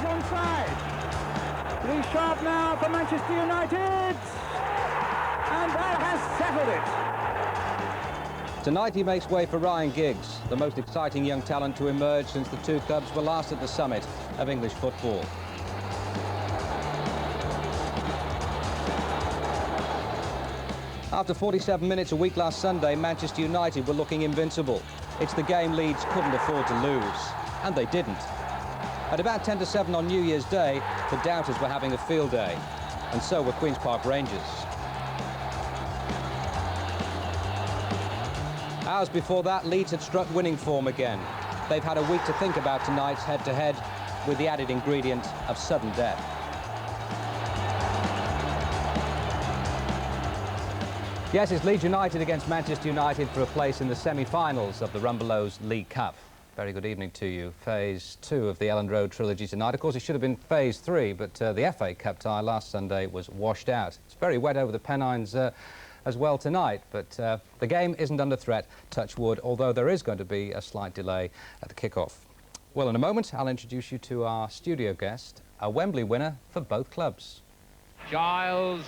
is onside. Lee Sharp now for Manchester United. And that has settled it. Tonight he makes way for Ryan Giggs, the most exciting young talent to emerge since the two clubs were last at the summit of English football. After 47 minutes a week last Sunday, Manchester United were looking invincible. It's the game Leeds couldn't afford to lose, and they didn't. At about 10 to 7 on New Year's Day, the doubters were having a field day, and so were Queen's Park Rangers. Hours before that, Leeds had struck winning form again. They've had a week to think about tonight's head-to-head, with the added ingredient of sudden death. Yes, it's Leeds United against Manchester United for a place in the semi-finals of the Rumbelows League Cup. Very good evening to you. Phase 2 of the Elland Road trilogy tonight. Of course, it should have been Phase 3, but the FA Cup tie last Sunday was washed out. It's very wet over the Pennines as well tonight, but the game isn't under threat, touch wood, although there is going to be a slight delay at the kick-off. Well, in a moment, I'll introduce you to our studio guest, a Wembley winner for both clubs. Giles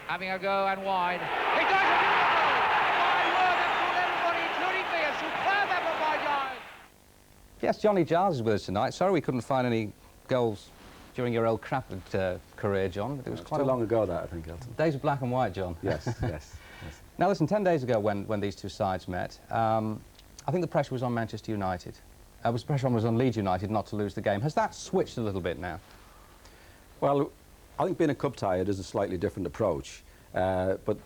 having a go and wide. He does it! My word, that's what everybody, including me, a superb effort by Giles. Yes, Johnny Giles is with us tonight. Sorry we couldn't find any goals during your Old Trafford career, John. But it was quite too long ago, that, I think, Elton. Days of black and white, John. Yes, yes, yes. Now, listen, 10 days ago when these two sides met, I think the pressure was on Manchester United. Pressure was on Leeds United not to lose the game. Has that switched a little bit now? Well, I think being a cup tie, it is a slightly different approach. But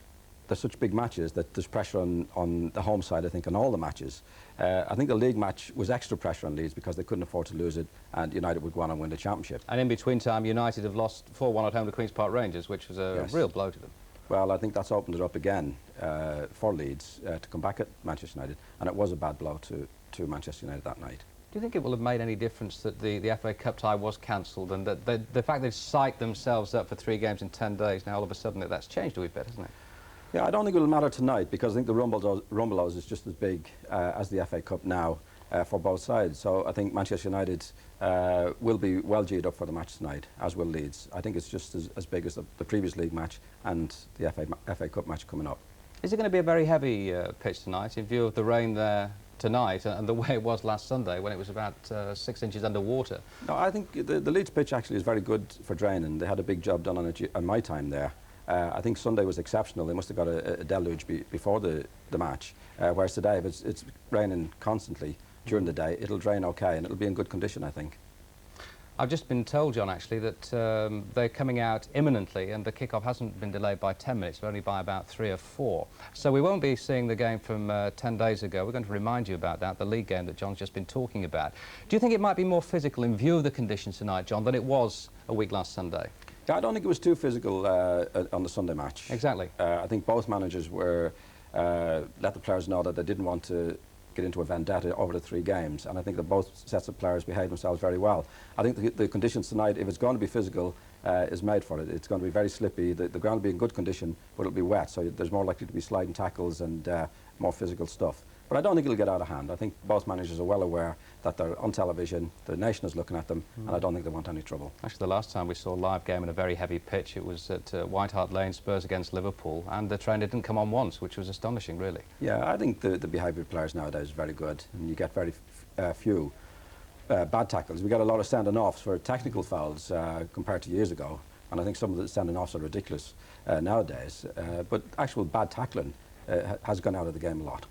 there's such big matches that there's pressure on the home side, I think, on all the matches. I think the league match was extra pressure on Leeds because they couldn't afford to lose it, and United would go on and win the championship. And in between time, United have lost 4-1 at home to Queen's Park Rangers, which was a real blow to them. Well, I think that's opened it up again for Leeds to come back at Manchester United, and it was a bad blow to Manchester United that night. Do you think it will have made any difference that the FA Cup tie was cancelled, and that the fact they've psyched themselves up for 3 games in 10 days, now all of a sudden that's changed a wee bit, hasn't it? Yeah, I don't think it will matter tonight, because I think the Rumbelows is just as big as the FA Cup now for both sides. So I think Manchester United will be well G'd up for the match tonight, as will Leeds. I think it's just as big as the previous league match and the FA Cup match coming up. Is it going to be a very heavy pitch tonight, in view of the rain there tonight and the way it was last Sunday when it was about 6 inches underwater? No, I think the Leeds pitch actually is very good for draining. They had a big job done on it on my time there. I think Sunday was exceptional. They must have got a deluge before the match, whereas today, if it's raining constantly during the day, it'll drain okay and it'll be in good condition, I think. I've just been told, John, actually, that they're coming out imminently and the kick-off hasn't been delayed by 10 minutes, but only by about 3 or 4. So we won't be seeing the game from 10 days ago. We're going to remind you about that, the league game that John's just been talking about. Do you think it might be more physical in view of the conditions tonight, John, than it was a week last Sunday? Yeah, I don't think it was too physical on the Sunday match. Exactly. I think both managers were let the players know that they didn't want to get into a vendetta over the 3 games, and I think that both sets of players behaved themselves very well. I think the conditions tonight, if it's going to be physical, is made for it. It's going to be very slippy. The ground will be in good condition, but it'll be wet, so there's more likely to be sliding tackles and more physical stuff. But I don't think it'll get out of hand. I think both managers are well aware that they're on television, the nation is looking at them, and I don't think they want any trouble. Actually, the last time we saw a live game in a very heavy pitch, it was at White Hart Lane, Spurs against Liverpool, and the train didn't come on once, which was astonishing, really. Yeah, I think the behaviour of players nowadays is very good, and you get very few bad tackles. We get a lot of sending offs for technical fouls compared to years ago, and I think some of the sending offs are ridiculous nowadays, but actual bad tackling has gone out of the game a lot.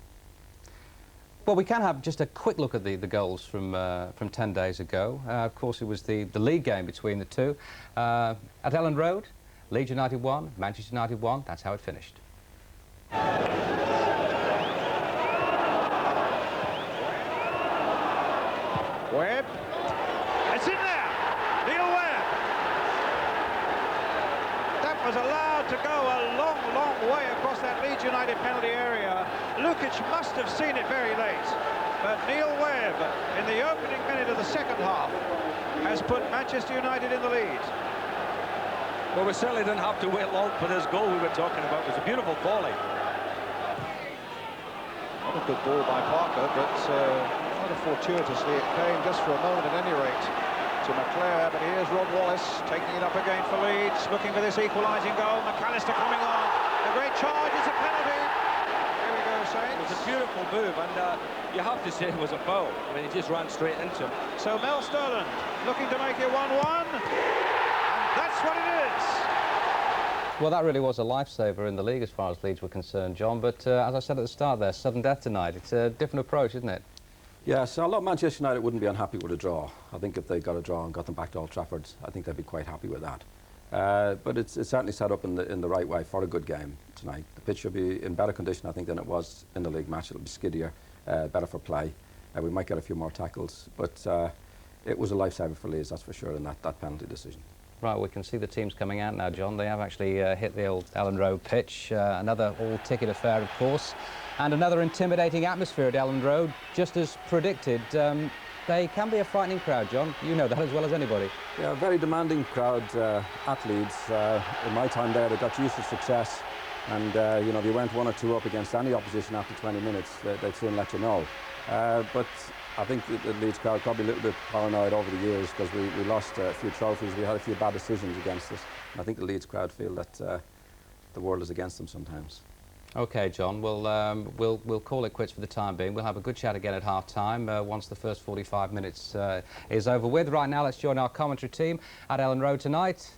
Well, we can have just a quick look at the goals from 10 days ago. Of course, it was the league game between the two. At Elland Road, Leeds United won, Manchester United won. That's how it finished. Webb. It's in there. Neil Webb. That was allowed to go a long, long way across that Leeds United penalty area. Lukic must have seen it very late. But Neil Webb, in the opening minute of the second half, has put Manchester United in the lead. Well, we certainly didn't have to wait long for this goal we were talking about. It was a beautiful volley. Not a good ball by Parker, but rather fortuitously it came just for a moment at any rate. to McClare, but here's Rod Wallace taking it up again for Leeds, looking for this equalising goal. McAllister coming on. A great charge, it's a penalty. Here we go, Saints. It was a beautiful move, and you have to say it was a foul. I mean, he just ran straight into him. So Mel Sterland looking to make it 1-1, and that's what it is. Well, that really was a lifesaver in the league as far as Leeds were concerned, John, but as I said at the start there, sudden death tonight. It's a different approach, isn't it? Yeah, so a lot of Manchester United wouldn't be unhappy with a draw. I think if they got a draw and got them back to Old Trafford, I think they'd be quite happy with that. But it's certainly set up in the right way for a good game tonight. The pitch should be in better condition, I think, than it was in the league match. It'll be skiddier, better for play. We might get a few more tackles, but it was a lifesaver for Leeds, that's for sure, in that penalty decision. Right, we can see the teams coming out now, John. They have actually hit the old Ellen Road pitch. Another all-ticket affair, of course, and another intimidating atmosphere at Ellen Road, just as predicted. They can be a frightening crowd, John. You know that as well as anybody. Yeah, a very demanding crowd at Leeds. In my time there, they got used to success, and you know, if you went 1 or 2 up against any opposition after 20 minutes, they'd soon let you know. But I think the Leeds crowd probably a little bit paranoid over the years because we lost a few trophies, we had a few bad decisions against us. And I think the Leeds crowd feel that the world is against them sometimes. OK, John, we'll call it quits for the time being. We'll have a good chat again at half-time once the first 45 minutes is over with. Right now, let's join our commentary team at Ellen Road tonight,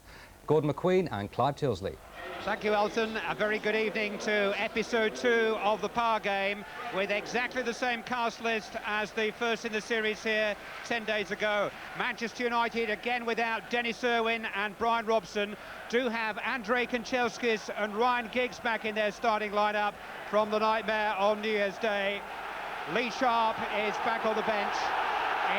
Gordon McQueen and Clive Tilsley. Thank you, Elton. A very good evening to episode 2 of the Power Game, with exactly the same cast list as the first in the series here 10 days ago. Manchester United, again without Dennis Irwin and Brian Robson, do have Andrei Kanchelskis and Ryan Giggs back in their starting lineup from the nightmare on New Year's Day. Lee Sharp is back on the bench.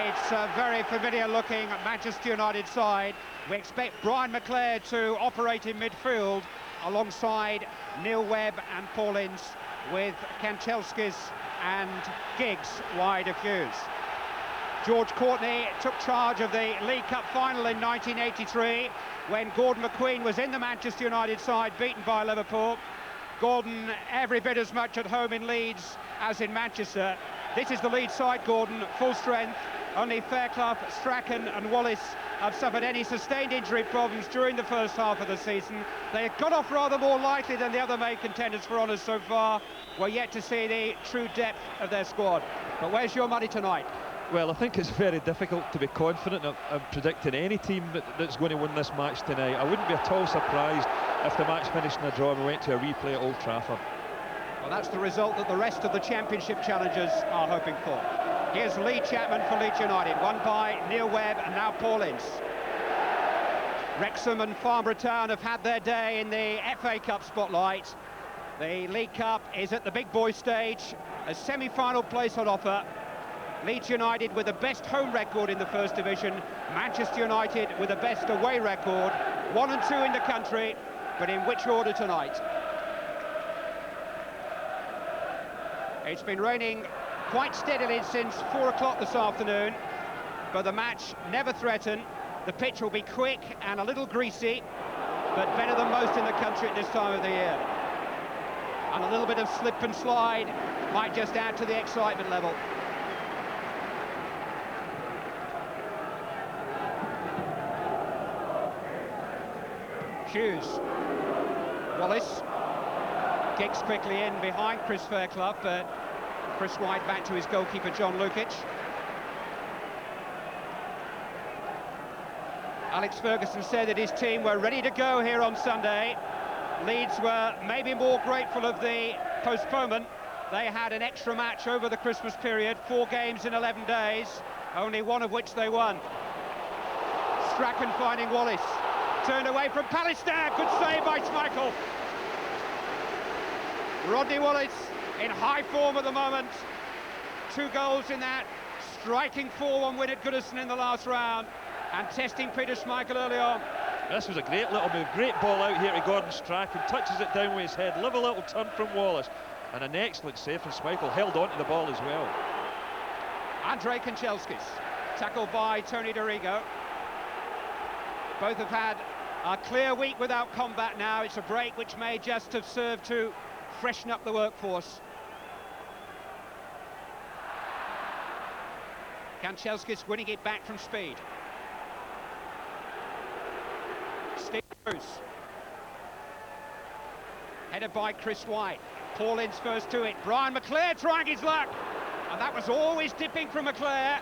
It's a very familiar-looking Manchester United side. We expect Brian McClare to operate in midfield alongside Neil Webb and Paul Ince, with Kanchelskis and Giggs wide of Hughes. George Courtney took charge of the League Cup final in 1983 when Gordon McQueen was in the Manchester United side, beaten by Liverpool. Gordon every bit as much at home in Leeds as in Manchester. This is the Leeds side, Gordon, full strength. Only Fairclough, Strachan and Wallace have suffered any sustained injury problems during the first half of the season. They have got off rather more lightly than the other main contenders for honours so far. We're yet to see the true depth of their squad. But where's your money tonight? Well, I think it's very difficult to be confident of predicting any team that's going to win this match tonight. I wouldn't be at all surprised if the match finished in a draw and we went to a replay at Old Trafford. Well, that's the result that the rest of the Championship challengers are hoping for. Here's Lee Chapman for Leeds United, won by Neil Webb and now Paul Ince. Wrexham and Farnborough Town have had their day in the FA Cup spotlight. The League Cup is at the big boy stage, a semi-final place on offer. Leeds United with the best home record in the First Division, Manchester United with the best away record, 1 and 2 in the country, but in which order tonight? It's been raining quite steadily since 4 o'clock this afternoon, but the match never threatened. The pitch will be quick and a little greasy, but better than most in the country at this time of the year. And a little bit of slip and slide might just add to the excitement level. Hughes, Wallace, Giggs quickly in behind Chris Fairclough, but Chris White back to his goalkeeper John Lukic. Alex Ferguson said that his team were ready to go here on Sunday. Leeds were maybe more grateful of the postponement. They had an extra match over the Christmas period, 4 games in 11 days, only 1 of which they won. Strachan finding Wallace. Turned away from Pallister, good save by Schmeichel. Rodney Wallace in high form at the moment. 2 goals in that striking 4-1 win at Goodison in the last round, and testing Peter Schmeichel early on. This was a great little move, great ball out here to Gordon Strachan, touches it down with his head, live a little turn from Wallace, and an excellent save from Schmeichel, held on to the ball as well. Andrei Kanchelskis, tackled by Tony Dorigo. Both have had a clear week without combat now. It's a break which may just have served to freshen up the workforce. Kanchelskis winning it back from speed. Headed by Chris White. Paul Ince first to it. Brian McClair trying his luck. And that was always dipping from McClair.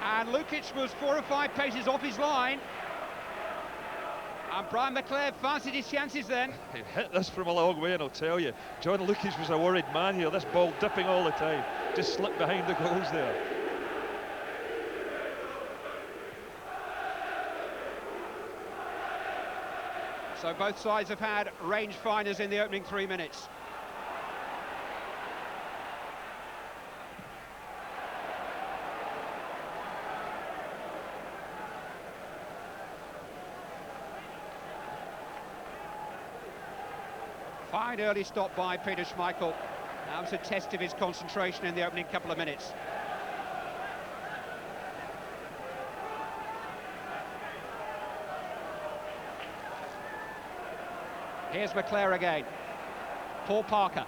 And Lukic was 4 or 5 paces off his line. And Brian McClair fancied his chances then. He hit this from a long way, and I'll tell you, John Lukic was a worried man here. This ball dipping all the time. Just slipped behind the goals there. So both sides have had range finders in the opening 3 minutes. Fine early stop by Peter Schmeichel. That was a test of his concentration in the opening couple of minutes. Here's McClair again. Paul Parker.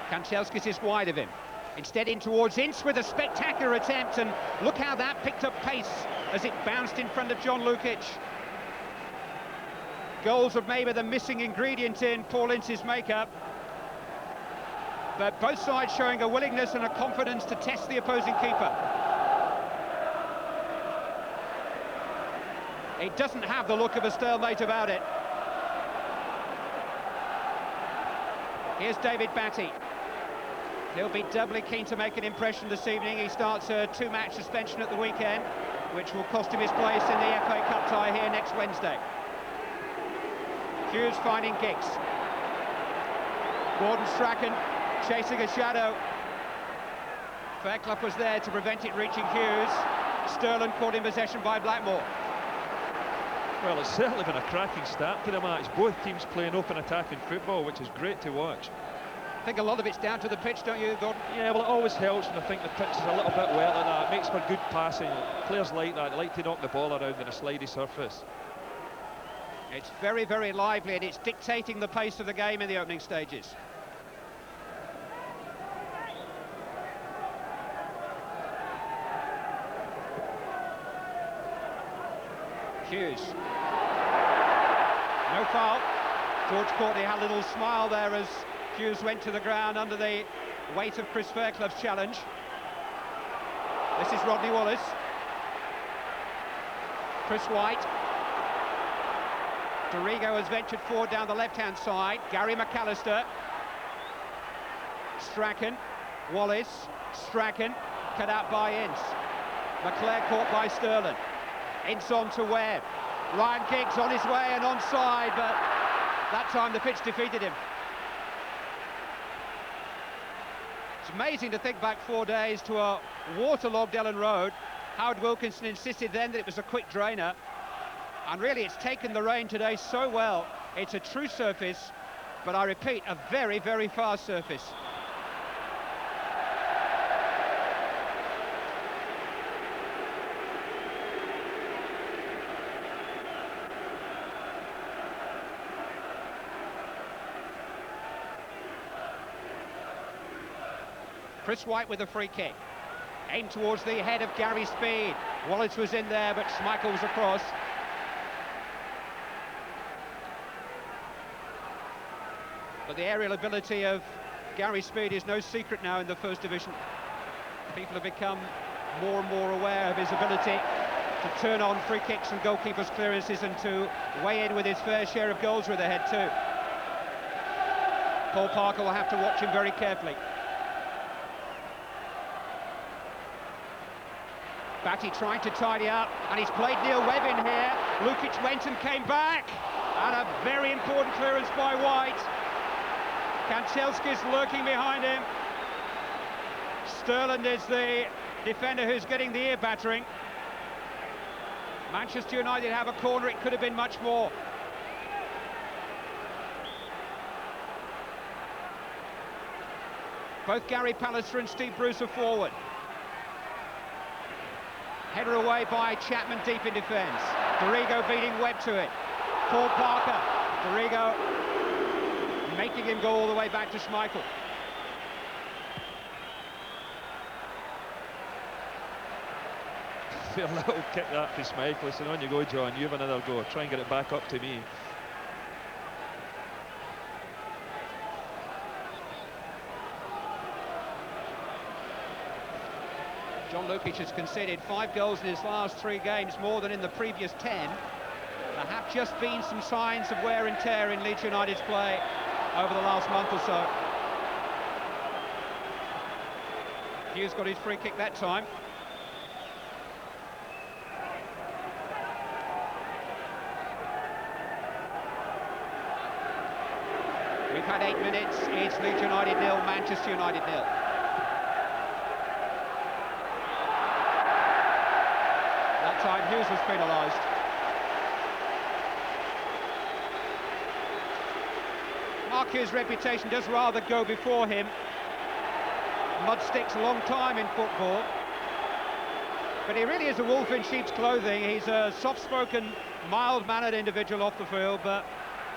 Kanchelskis is wide of him. Instead in towards Ince with a spectacular attempt, and look how that picked up pace as it bounced in front of John Lukic. Goals were maybe the missing ingredient in Paul Ince's makeup. But both sides showing a willingness and a confidence to test the opposing keeper. It doesn't have the look of a stalemate about it. Here's David Batty. He'll be doubly keen to make an impression this evening. He starts a 2-match suspension at the weekend, which will cost him his place in the FA Cup tie here next Wednesday. Hughes finding Giggs. Gordon Strachan chasing a shadow. Fairclough was there to prevent it reaching Hughes. Sterling caught in possession by Blackmore. Well, it's certainly been a cracking start to the match. Both teams playing open attacking football, which is great to watch. I think a lot of it's down to the pitch, don't you, Gordon? Yeah, well, it always helps when I think the pitch is a little bit wet like that. It makes for good passing. Players like that, they like to knock the ball around on a slidey surface. It's very, very lively, and it's dictating the pace of the game in the opening stages. Hughes. No foul. George Courtney had a little smile there as Hughes went to the ground under the weight of Chris Fairclough's challenge. This is Rodney Wallace. Chris White. Dorigo has ventured forward down the left-hand side. Gary McAllister. Strachan. Wallace. Strachan. Cut out by Ince. McClair caught by Sterling. Ince on to Webb. Ryan Giggs on his way and onside, but that time the pitch defeated him. It's amazing to think back 4 days to a waterlogged Ellen Road. Howard Wilkinson insisted then that it was a quick drainer, and really it's taken the rain today so well. It's a true surface, but I repeat, a very, very fast surface. Chris White with a free kick. Aimed towards the head of Gary Speed. Wallace was in there, but Schmeichel was across. But the aerial ability of Gary Speed is no secret now in the First Division. People have become more and more aware of his ability to turn on free kicks and goalkeepers' clearances and to weigh in with his fair share of goals with a head too. Paul Parker will have to watch him very carefully. Batty trying to tidy up, and he's played Neil Webb in here. Lukic went and came back, and a very important clearance by White. Kanchelskis lurking behind him. Sterling is the defender who's getting the ear battering. Manchester United have a corner, it could have been much more. Both Gary Pallister and Steve Bruce are forward. Header away by Chapman deep in defence. Dorigo beating Webb to it. Paul Parker. Dorigo making him go all the way back to Schmeichel. fair little kick that for Schmeichel. Listen, on you go, John, you have another go. Try and get it back up to me. John Lukic has conceded 5 goals in his last 3 games, more than in the previous 10. There have just been some signs of wear and tear in Leeds United's play over the last month or so. Hughes got his free kick that time. We've had 8 minutes. It's Leeds United 0, Manchester United 0. That time Hughes was penalised. Marquez's reputation does rather go before him. Mud sticks a long time in football, but he really is a wolf in sheep's clothing. He's a soft-spoken, mild-mannered individual off the field, but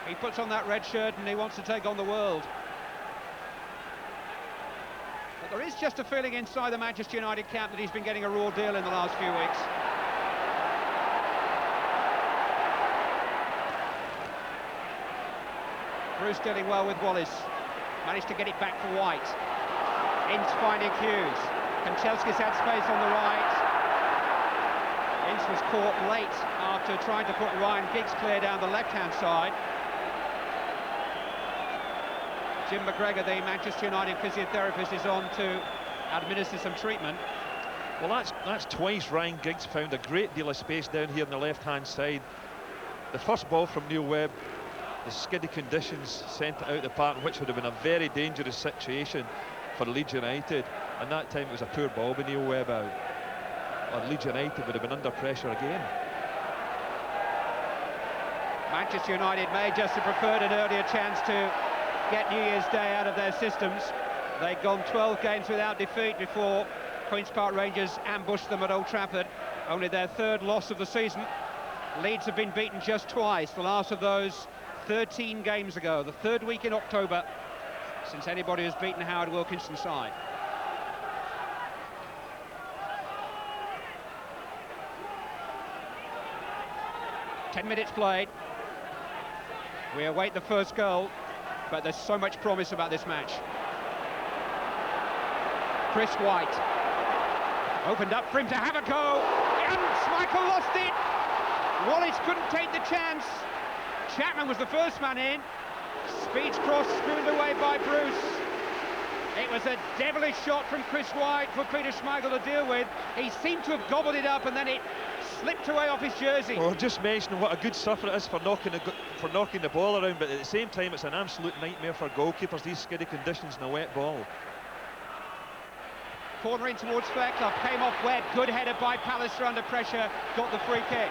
he puts on that red shirt and he wants to take on the world. But there is just a feeling inside the Manchester United camp that he's been getting a raw deal in the last few weeks. Bruce dealing well with Wallace. Managed to get it back for White. Ince finding Hughes. Kanchelski's had space on the right. Ince was caught late after trying to put Ryan Giggs clear down the left-hand side. Jim McGregor, the Manchester United physiotherapist, is on to administer some treatment. Well, that's twice Ryan Giggs found a great deal of space down here on the left-hand side. The first ball from Neil Webb, the skiddy conditions sent it out the park, which would have been a very dangerous situation for Leeds United, and that time it was a poor ball by Neil Webb out. Or Leeds United would have been under pressure again. Manchester United may just have preferred an earlier chance to get New Year's Day out of their systems. They'd gone 12 games without defeat before Queen's Park Rangers ambushed them at Old Trafford. Only their 3rd loss of the season. Leeds have been beaten just twice, the last of those 13 games ago, the 3rd week in October since anybody has beaten Howard Wilkinson's side. Ten minutes played. We await the first goal, but there's so much promise about this match. Chris White opened up for him to have a go, and Schmeichel lost it. Wallace couldn't take the chance. Chapman was the first man in. Speed's cross screwed away by Bruce. It was a devilish shot from Chris White for Peter Schmeichel to deal with. He seemed to have gobbled it up and then it slipped away off his jersey. Well, just mentioning what a good suffer it is for knocking the ball around, but at the same time it's an absolute nightmare for goalkeepers, these skiddy conditions and a wet ball. Corner in towards Fairclough, came off Webb, good header by Pallister under pressure, got the free kick.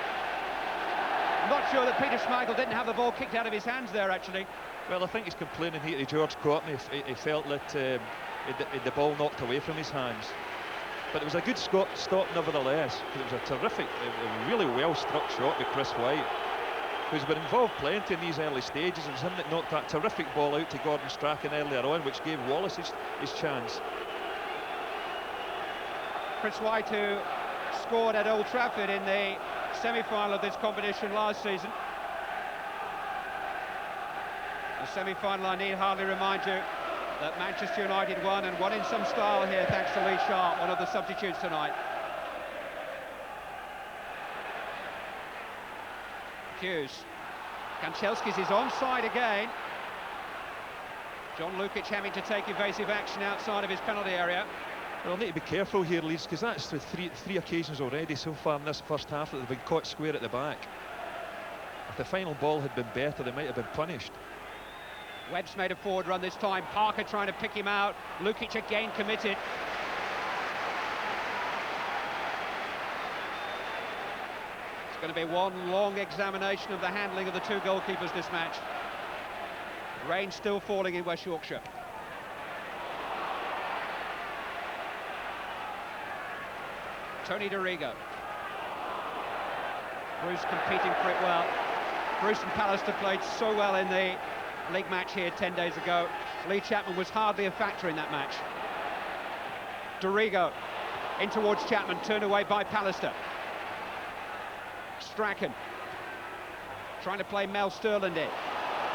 I'm not sure that Peter Schmeichel didn't have the ball kicked out of his hands there, actually. Well, I think he's complaining here to George Courtney. He felt that the ball knocked away from his hands. But it was a good stop nevertheless. It was a terrific, a really well-struck shot with Chris White, who's been involved plenty in these early stages. It was him that knocked that terrific ball out to Gordon Strachan earlier on, which gave Wallace his chance. Chris White, who scored at Old Trafford in the semi-final of this competition last season. The semi-final, I need hardly remind you that Manchester United won, and won in some style here thanks to Lee Sharp, one of the substitutes tonight. Hughes. Kanchelski's is onside again. John Lukic having to take evasive action outside of his penalty area. Well, need to be careful here, Leeds, because that's the three occasions already so far in this first half that they've been caught square at the back. If the final ball had been better, they might have been punished. Webb's made a forward run this time. Parker trying to pick him out. Lukic again committed. It's going to be one long examination of the handling of the two goalkeepers this match. Rain still falling in West Yorkshire. Tony Dorigo. Bruce competing for it well. Bruce and Pallister played so well in the league match here 10 days ago. Lee Chapman was hardly a factor in that match. Dorigo in towards Chapman, turned away by Pallister. Strachan trying to play Mel Sterland in.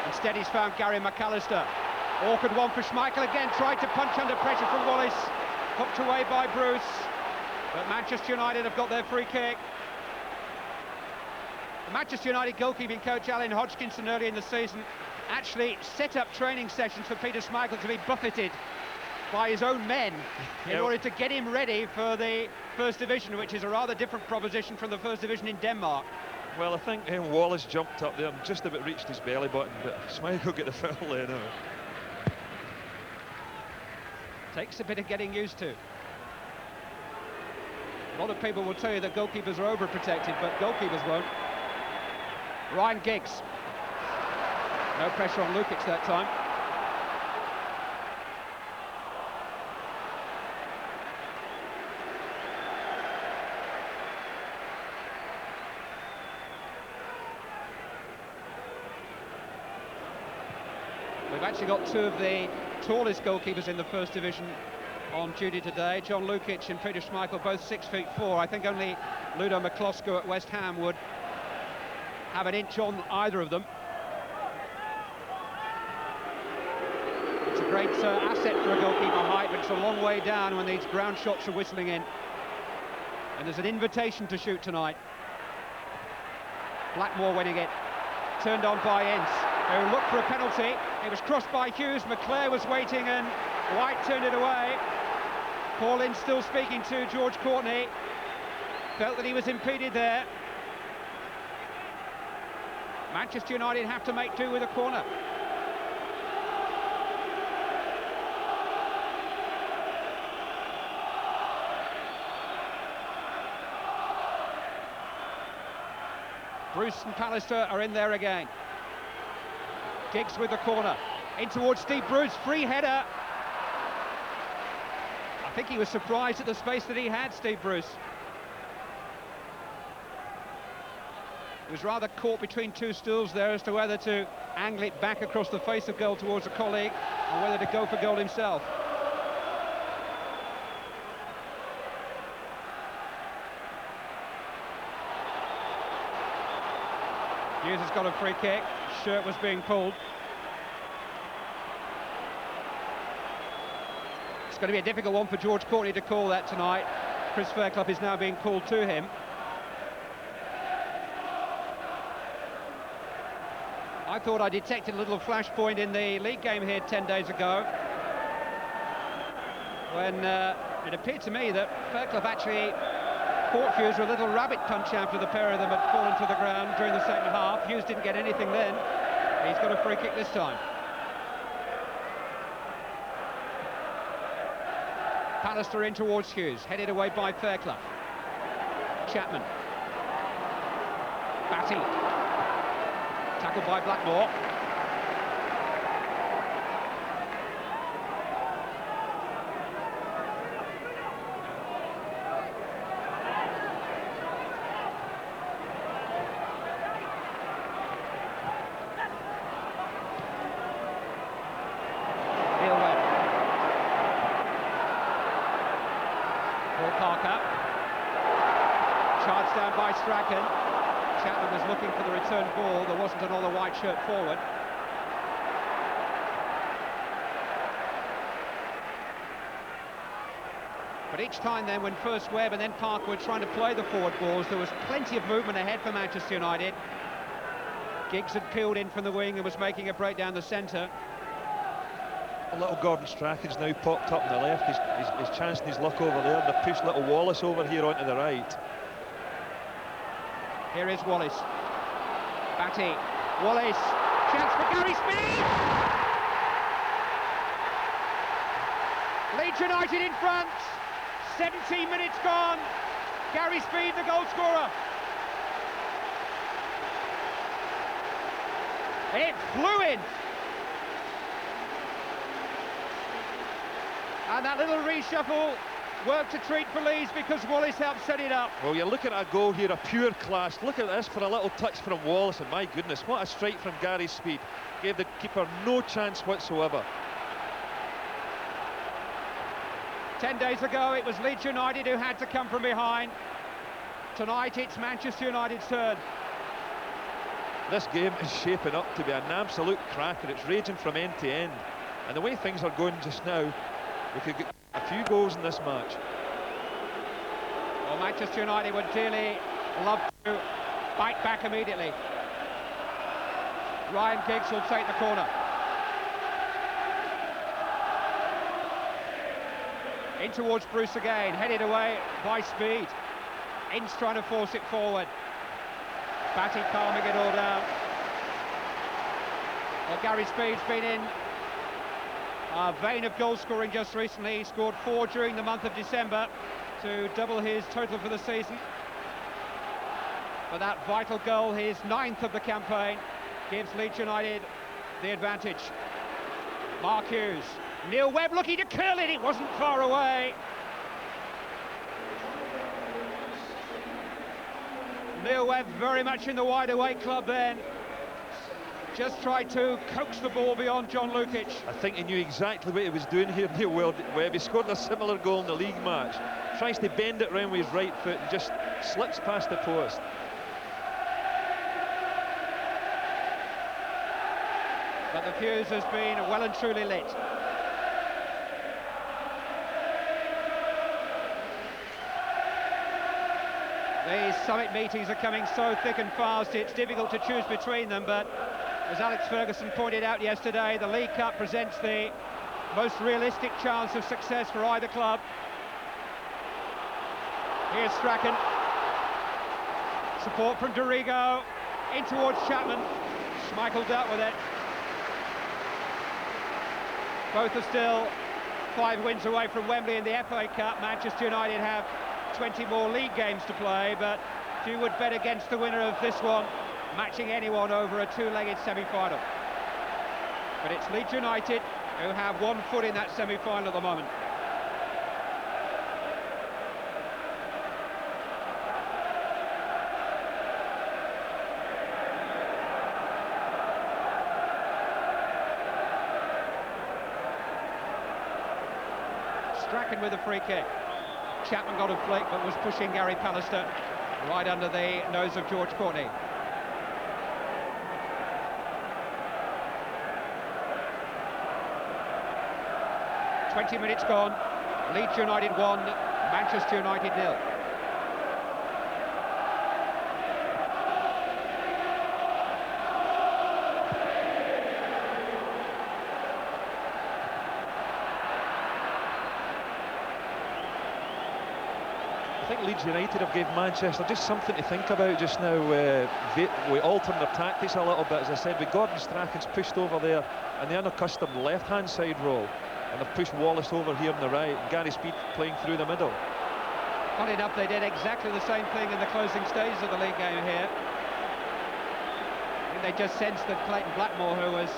Instead he's found Gary McAllister. Awkward one for Schmeichel again, tried to punch under pressure from Wallace. Hooked away by Bruce. But Manchester United have got their free kick. The Manchester United goalkeeping coach Alan Hodgkinson early in the season actually set up training sessions for Peter Schmeichel to be buffeted by his own men in order to get him ready for the First Division, which is a rather different proposition from the First Division in Denmark. Well, I think Wallace jumped up there and just about reached his belly button, but Schmeichel got the foul there now. Takes a bit of getting used to. A lot of people will tell you that goalkeepers are overprotected, but goalkeepers won't. Ryan Giggs. No pressure on Lukic that time. We've actually got two of the tallest goalkeepers in the First Division on duty today. John Lukic and Peter Schmeichel, both 6'4". I think only Ludo McCloskey at West Ham would have an inch on either of them. It's a great asset for a goalkeeper height, but it's a long way down when these ground shots are whistling in. And there's an invitation to shoot tonight. Blackmore winning it. Turned on by Ince, who looked for a penalty. It was crossed by Hughes. McClare was waiting and White turned it away. Paul Ince still speaking to George Courtney. Felt that he was impeded there. Manchester United have to make do with a corner. Bruce and Pallister are in there again. Giggs with the corner. In towards Steve Bruce, free header. I think he was surprised at the space that he had, Steve Bruce. He was rather caught between two stools there as to whether to angle it back across the face of goal towards a colleague or whether to go for goal himself. Hughes has got a free kick. Shirt was being pulled. It's going to be a difficult one for George Courtney to call that tonight. Chris Fairclough is now being called to him. I thought I detected a little flashpoint in the league game here 10 days ago when it appeared to me that Fairclough actually caught Hughes with a little rabbit punch after the pair of them had fallen to the ground during the second half. Hughes didn't get anything then. He's got a free kick this time. Pallister in towards Hughes, headed away by Fairclough. Chapman. Batty. Tackled by Blackmore. Charged down by Strachan. Chapman was looking for the return ball. There wasn't another white shirt forward. But each time then, when first Webb and then Parker were trying to play the forward balls, there was plenty of movement ahead for Manchester United. Giggs had peeled in from the wing and was making a break down the centre. A little Gordon Strachan's now popped up on the left. He's chancing his luck over there. They've pushed little Wallace over here onto the right. Here is Wallace. Batty. Wallace. Chance for Gary Speed! Leeds United in front. 17 minutes gone. Gary Speed, the goal scorer. It flew in. And that little reshuffle worked a treat for Leeds because Wallace helped set it up. Well, you're looking at a goal here, a pure class. Look at this for a little touch from Wallace, and my goodness, what a strike from Gary Speed. Gave the keeper no chance whatsoever. 10 days ago, it was Leeds United who had to come from behind. Tonight it's Manchester United's turn. This game is shaping up to be an absolute cracker. It's raging from end to end. And the way things are going just now, we could get a few goals in this match. Well, Manchester United would dearly love to bite back immediately. Ryan Giggs will take the corner. In towards Bruce again, headed away by Speed. Ince trying to force it forward. Batty calming it all down. Well, Gary Speed's been in a vein of goal scoring just recently. He scored 4 during the month of December to double his total for the season. But that vital goal, his 9th of the campaign, gives Leeds United the advantage. Mark Hughes. Neil Webb looking to curl it. It wasn't far away. Neil Webb very much in the wide awake club then. Just tried to coax the ball beyond John Lukic. I think he knew exactly what he was doing here, Neil Webb. He scored a similar goal in the league match. Tries to bend it round with his right foot and just slips past the post. But the fuse has been well and truly lit. These summit meetings are coming so thick and fast, it's difficult to choose between them, but as Alex Ferguson pointed out yesterday, the League Cup presents the most realistic chance of success for either club. Here's Strachan. Support from Dorigo. In towards Chapman. Schmeichel dealt with it. Both are still 5 wins away from Wembley in the FA Cup. Manchester United have 20 more league games to play, but few would bet against the winner of this one matching anyone over a 2-legged semi-final. But it's Leeds United who have 1 foot in that semi-final at the moment. Strachan with a free kick. Chapman got a flick but was pushing Gary Pallister right under the nose of George Courtney. "20 minutes gone. Leeds United 1, Manchester United 0. I think Leeds United have gave Manchester just something to think about just now. We altered their tactics a little bit, as I said, with Gordon Strachan's pushed over there and the unaccustomed left-hand side role, and they've pushed Wallace over here on the right, and Gary Speed playing through the middle. Funny enough, they did exactly the same thing in the closing stages of the league game here. I think they just sensed that Clayton Blackmore, who was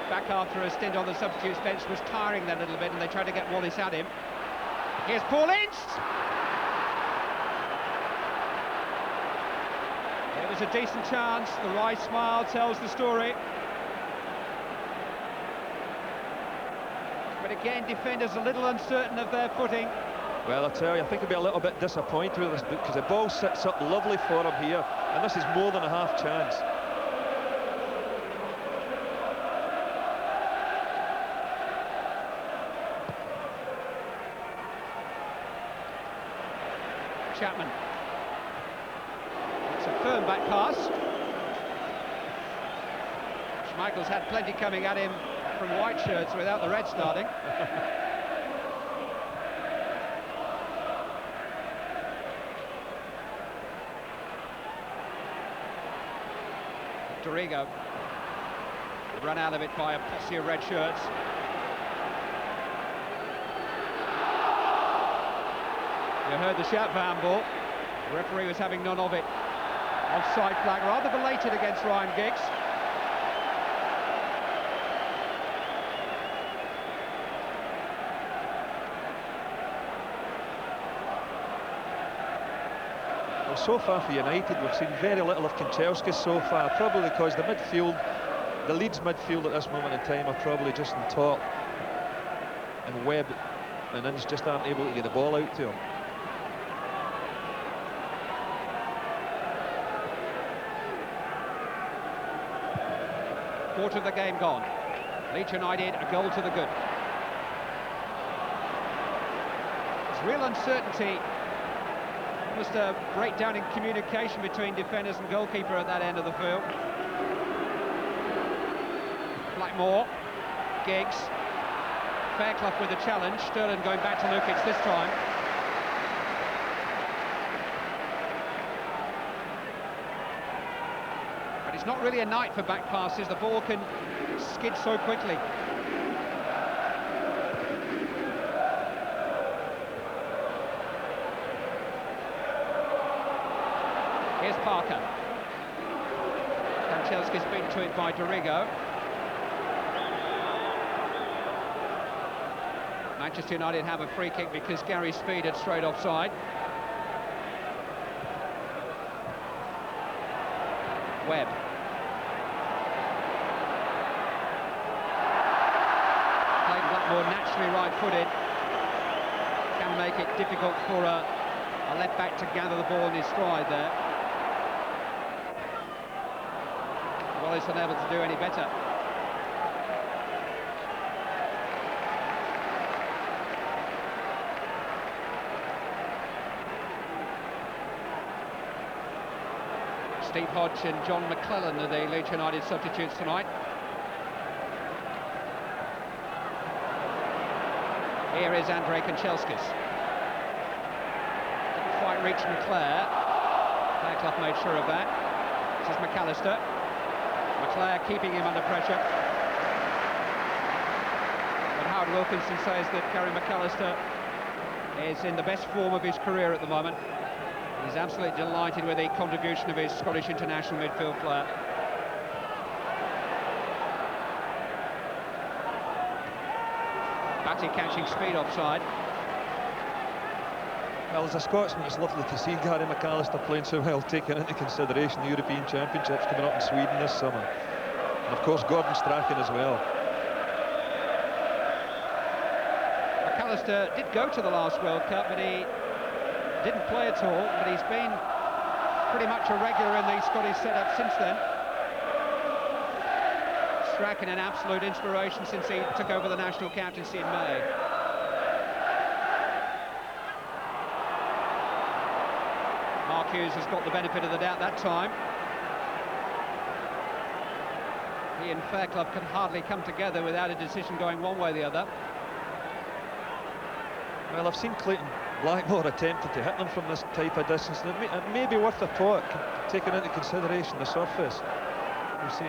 back after a stint on the substitutes bench, was tiring that a little bit, and they tried to get Wallace at him. Here's Paul Ince! It was a decent chance. The wry smile tells the story. But again, defenders a little uncertain of their footing. Well, I tell you, I think he'll be a little bit disappointed with this because the ball sits up lovely for him here, and this is more than a half chance. Chapman. It's a firm back pass. Schmeichel's had plenty coming at him from white shirts without the red starting. Dorigo run out of it by a posse of red shirts. You heard the shout for handball. The referee was having none of it. Offside flag, rather belated against Ryan Giggs. Well, so far for United, we've seen very little of Kanchelskis so far, probably because the midfield, the Leeds midfield at this moment in time are probably just on top, and Webb and Ince just aren't able to get the ball out to him. Quarter of the game gone. Leeds United, a goal to the good. There's real uncertainty, almost a breakdown in communication between defenders and goalkeeper at that end of the field. Blackmore, Giggs, Fairclough with the challenge, Sterling going back to Lukic this time. But it's not really a night for back passes, the ball can skid so quickly. Here's Parker. Kanchelski's beaten to it by Dorigo. Manchester United have a free kick because Gary Speed had straight offside. Webb. Playing Blackmore naturally right-footed. Can make it difficult for a left-back to gather the ball in his stride there. Wallace unable to do any better. Steve Hodge and John McClellan are the Leeds United substitutes tonight. Here is Andrei Kanchelskis. Didn't quite reach McClare. Fairclough made sure of that. This is McAllister. McClare keeping him under pressure. But Howard Wilkinson says that Gary McAllister is in the best form of his career at the moment. He's absolutely delighted with the contribution of his Scottish international midfield player. Batty catching Speed offside. Well, as a Scotsman, it's lovely to see Gary McAllister playing so well, taking into consideration the European Championships coming up in Sweden this summer. And of course, Gordon Strachan as well. McAllister did go to the last World Cup, but he didn't play at all, but he's been pretty much a regular in the Scottish setup since then. Strachan an absolute inspiration since he took over the national captaincy in May. Mark Hughes has got the benefit of the doubt that time. He and Fairclough can hardly come together without a decision going one way or the other. Well, I've seen Clayton Blackmore attempted to hit them from this type of distance, and it may be worth a thought, taking into consideration the surface. We'll see.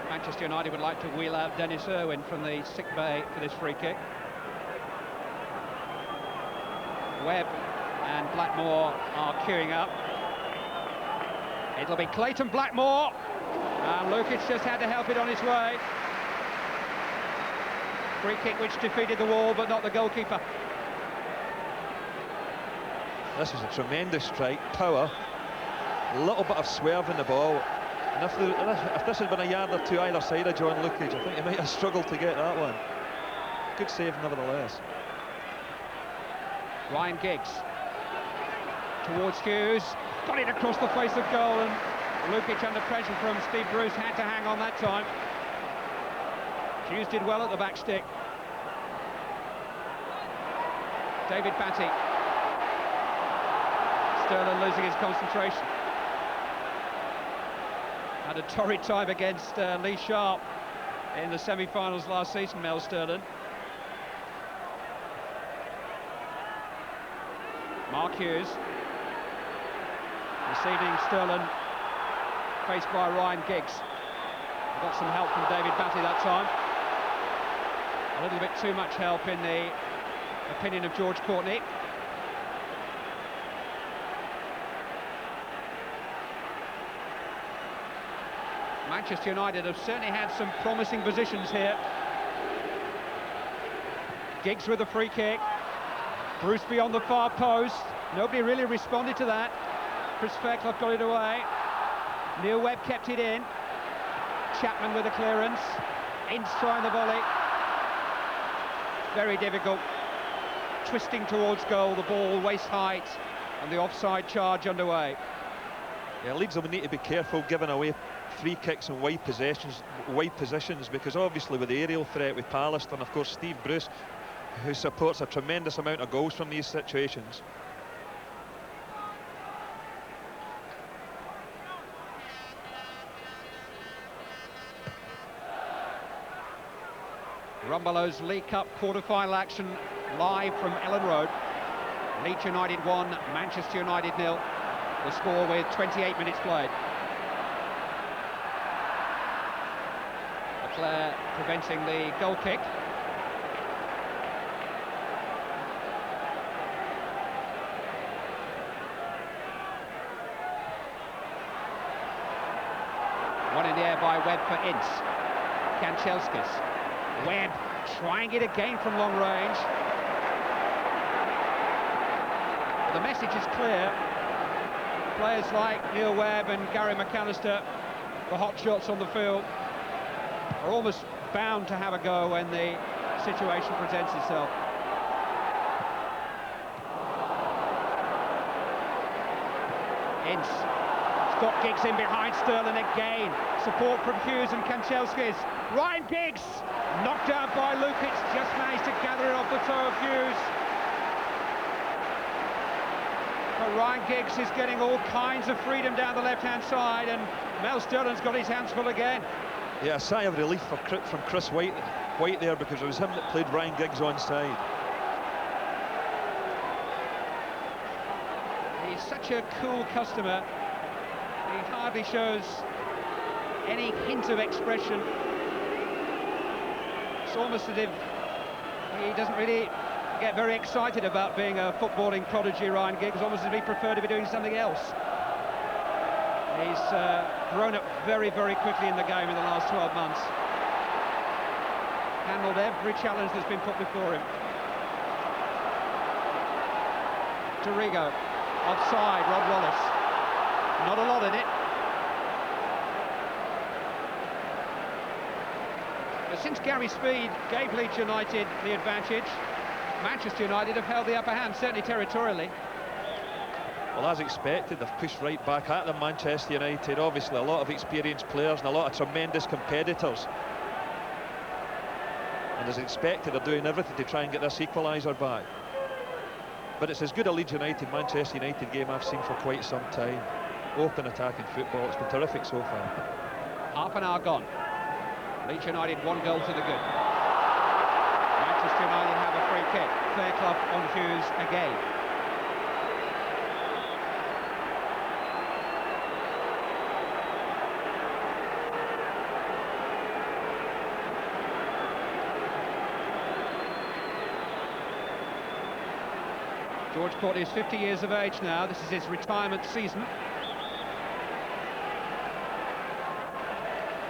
Manchester United would like to wheel out Dennis Irwin from the sick bay for this free kick. Webb and Blackmore are queuing up. It'll be Clayton Blackmore, and Lukic just had to help it on his way. Free kick which defeated the wall, but not the goalkeeper. This was a tremendous strike, power, a little bit of swerve in the ball. And if this had been a yard or two either side of John Lukic, I think he might have struggled to get that one. Good save nevertheless. Ryan Giggs towards Hughes, got it across the face of goal, and Lukic under pressure from Steve Bruce had to hang on that time. Hughes did well at the back stick. David Batty. Sterling losing his concentration. Had a torrid time against Lee Sharp in the semi-finals last season, Mel Sterling. Mark Hughes. Receiving Sterling, faced by Ryan Giggs. Got some help from David Batty that time. A little bit too much help in the opinion of George Courtney. Manchester United have certainly had some promising positions here. Giggs with a free kick. Bruce beyond the far post. Nobody really responded to that. Chris Fairclough got it away. Neil Webb kept it in. Chapman with a clearance. Ince trying the volley. Very difficult. Twisting towards goal, the ball waist height, and the offside charge underway. Yeah, Leeds will need to be careful giving away free kicks and wide positions, because obviously with the aerial threat with Pallister and of course Steve Bruce, who supports a tremendous amount of goals from these situations. Rumbelows League Cup quarter-final action live from Ellen Road. Leeds United 1, Manchester United 0. The score with 28 minutes played. Leclerc preventing the goal kick. One in the air by Webb for Ince. Kanchelskis. Webb trying it again from long range. The message is clear. Players like Neil Webb and Gary McAllister, the hot shots on the field, are almost bound to have a go when the situation presents itself. Ince. Scott Giggs in behind Sterling again. Support from Hughes and Kanchelskis. Ryan Giggs knocked out by Lukic, just managed to gather it off the toe of Hughes. But Ryan Giggs is getting all kinds of freedom down the left-hand side, and Mel Sterling's got his hands full again. Yeah, a sigh of relief from Chris White there, because it was him that played Ryan Giggs onside. He's such a cool customer. He hardly shows any hint of expression. It's almost as if he doesn't really get very excited about being a footballing prodigy, Ryan Giggs, almost as if he preferred to be doing something else. He's grown up very, very quickly in the game in the last 12 months. Handled every challenge that's been put before him. Dorigo, offside, Rod Wallace. Not a lot in it. But since Gary Speed gave Leeds United the advantage, Manchester United have held the upper hand, certainly territorially. Well, as expected, they've pushed right back at them, Manchester United. Obviously, a lot of experienced players and a lot of tremendous competitors. And as expected, they're doing everything to try and get this equaliser back. But it's as good a Leeds United, Manchester United game I've seen for quite some time. Open attacking football, it's been terrific so far. Half an hour gone. Leeds United 1 goal to the good. Manchester United have a free kick. Fairclough on Hughes again. George Courtney is 50 years of age now. This is his retirement season.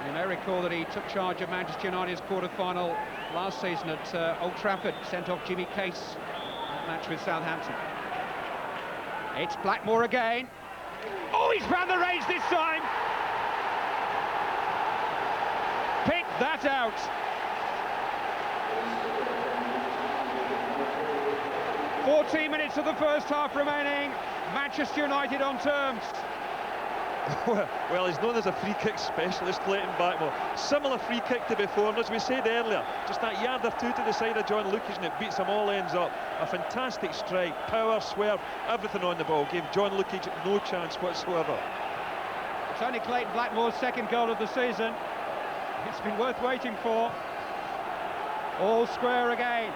You may recall that he took charge of Manchester United's quarter-final last season at Old Trafford, sent off Jimmy Case, that match with Southampton. It's Blackmore again. Oh, he's found the range this time! Pick that out! "14 minutes of the first half remaining. Manchester United on terms." Well, he's known as a free kick specialist, Clayton Blackmore. Similar free kick to before, and as we said earlier, just that yard or two to the side of John Lukic and it beats them all ends up. A fantastic strike, power, swerve, everything on the ball. Gave John Lukic no chance whatsoever. It's only Clayton Blackmore's second goal of the season. It's been worth waiting for. All square again.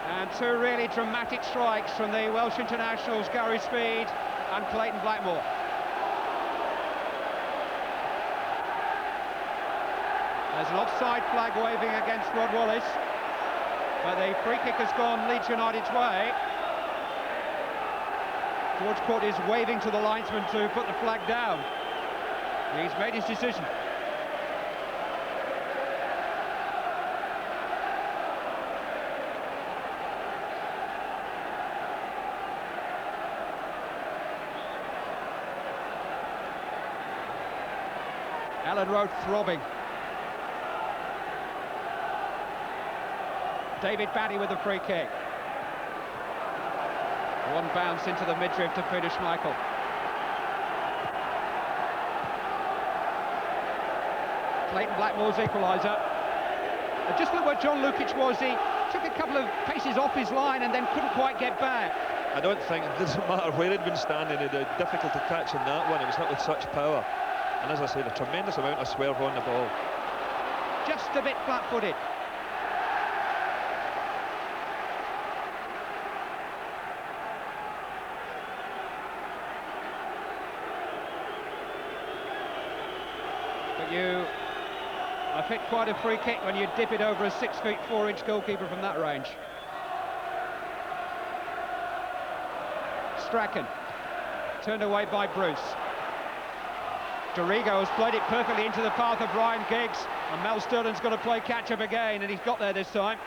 And two really dramatic strikes from the Welsh internationals, Gary Speed and Clayton Blackmore. There's an offside flag waving against Rod Wallace, but the free kick has gone Leeds United's way. George Courtney is waving to the linesman to put the flag down. He's made his decision. Ellen Road throbbing. David Batty with the free kick. One bounce into the midriff of Peter Schmeichel. Clayton Blackmore's equaliser. Just look where John Lukic was. He took a couple of paces off his line and then couldn't quite get back. I don't think, it doesn't matter where he'd been standing, it had difficulty catching that one. It was hit with such power. And as I said, a tremendous amount of swerve on the ball. Just a bit flat-footed. But you have hit quite a free kick when you dip it over a 6'4" goalkeeper from that range. Strachan, turned away by Bruce. Dorigo has played it perfectly into the path of Ryan Giggs, and Mel Sterling's got to play catch-up again, and he's got there this time.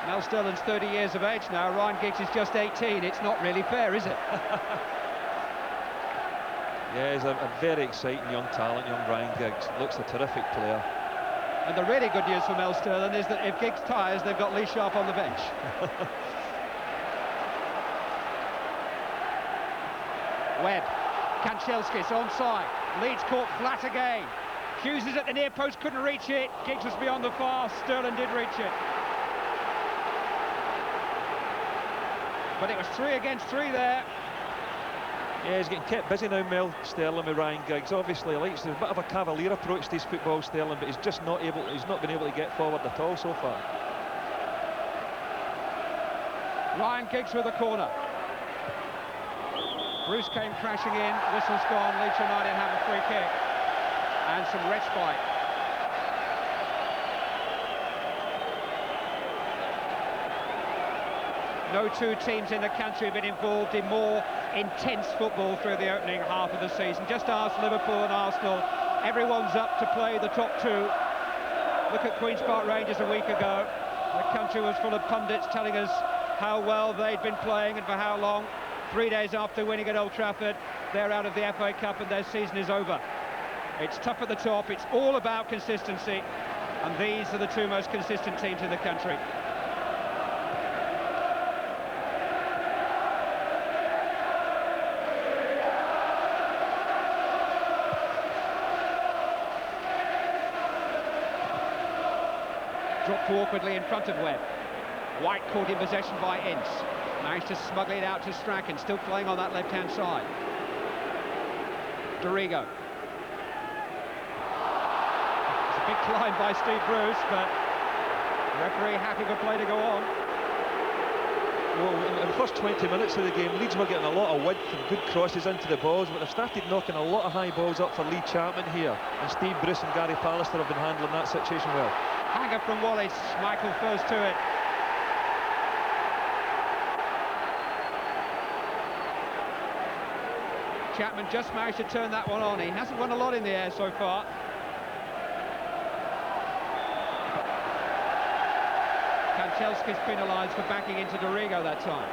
Mel Sterling's 30 years of age now, Ryan Giggs is just 18. It's not really fair, is it? Yeah, he's a very exciting young talent, young Ryan Giggs. Looks a terrific player. And the really good news for Mel Sterling is that if Giggs tires, they've got Lee Sharp on the bench. Webb, Kanchelskis onside. Leeds caught flat again. Hughes is at the near post, couldn't reach it. Giggs was beyond the far, Sterling did reach it. But it was 3 against 3 there. Yeah, he's getting kept busy now, Mel Sterling, with Ryan Giggs. Obviously, he likes a bit of a cavalier approach to his football, Sterling, but he's just not able. He's not been able to get forward at all so far. Ryan Giggs with the corner. Bruce came crashing in. Whistle's gone. Leeds United have a free kick and some respite. No two teams in the country have been involved in more intense football through the opening half of the season. Just ask Liverpool and Arsenal. Everyone's up to play the top two. Look at Queen's Park Rangers a week ago. The country was full of pundits telling us how well they'd been playing and for how long. 3 days after winning at Old Trafford, they're out of the FA Cup and their season is over. It's tough at the top. It's all about consistency. And these are the two most consistent teams in the country. Dropped awkwardly in front of Webb. White caught in possession by Ince. Managed to smuggle it out to Strachan, still playing on that left-hand side. Dorigo. It's a big climb by Steve Bruce, but the referee happy for play to go on. Well, in the first 20 minutes of the game, Leeds were getting a lot of width and good crosses into the balls, but they've started knocking a lot of high balls up for Lee Chapman here. And Steve Bruce and Gary Pallister have been handling that situation well. Hanger from Wallace, Michael first to it. Chapman just managed to turn that one on. He hasn't won a lot in the air so far. Kanchelskis penalised for backing into Dorigo that time.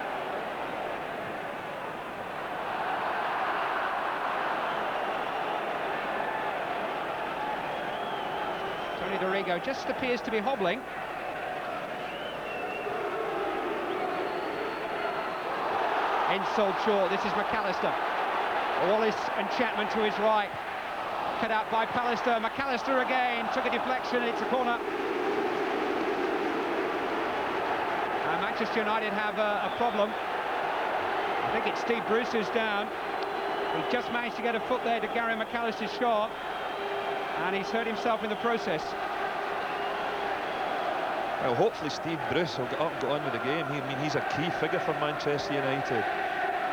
Tony Dorigo just appears to be hobbling. Inside short, this is McAllister. Wallace and Chapman to his right. Cut out by Pallister. McAllister again, took a deflection, it's a corner. And Manchester United have a problem. I think it's Steve Bruce who's down. He just managed to get a foot there to Gary McAllister's shot, and he's hurt himself in the process. Well, hopefully Steve Bruce will get up and get on with the game. I mean, he's a key figure for Manchester United,